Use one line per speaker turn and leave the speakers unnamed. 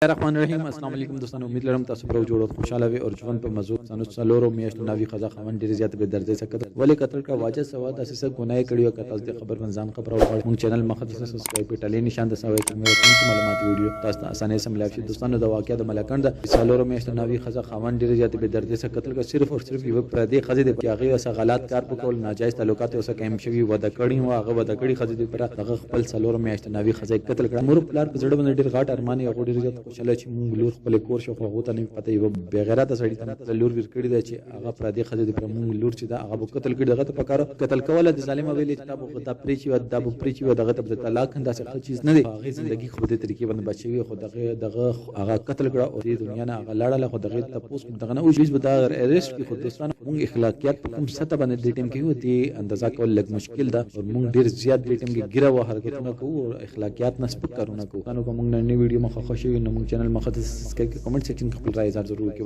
الرحمن الرحیم. السلام علیکم دوستانو، امید لرم تاسو پر جوړ او خوشاله وي او ژوند په مزو څلورو میاشتو ناوی خزا خاوند ډیر زیات به درځي سکت ولې قتل کا واجه سوا د اساس ګناه کړی او کتاز د خبر منځان خبر او مون چینل مخدس سبسکرایب په ټاله نشان د سوي کوم معلومات ویډیو تاسو ته اسانه سم لافي. دوستانو د واقعیا د ملکند د څلورو میاشتو ناوی خزا خاوند ډیر زیات به درځي سکت کا صرف او صرف یو پردي خزې د پیاغي او غلط کار په کول ناجایز تعلقات او کم شوی ودا کړی او هغه ودا کړی خزې د پر هغه خپل څلورو میاشتو ناوی خزې قتل کړ. مور پلار په زړه باندې ډیر غاټ ارمان یو ډیر زیات خوشاله چې مونږ لور خپل کور شو خو ته نه پته یو بغیرت سړی ته لور ور کړی دی چې هغه پردي خزې د پر مونږ لور چې دا هغه قتل کړي دغه ته پکاره قتل کوله د ظالم ویلې چې تاسو غدا پریچي و د پریچي و دغه ته طلاق انداسه خل چیز نه دی. هغه ژوندۍ خو د طریقې باندې بچوي خو دغه هغه قتل کړه او د دنیا نه هغه لاړه خو دغه تاسو دغه نه او جیز به دا ارست کې خو دوستانو مونږ اخلاقیات په کوم سطح باندې د ټیم کې وتی اندازا کول لږ مشکل ده او مونږ ډیر زیات د ټیم کې ګیره و حرکتونه کوو او اخلاقیات نسبت کارونه کوو. نو کوم نن ویډیو مخه خوشي نو مونږ چینل مخه سبسکرایب کومنټ سیکشن خپل رائے ضرور کې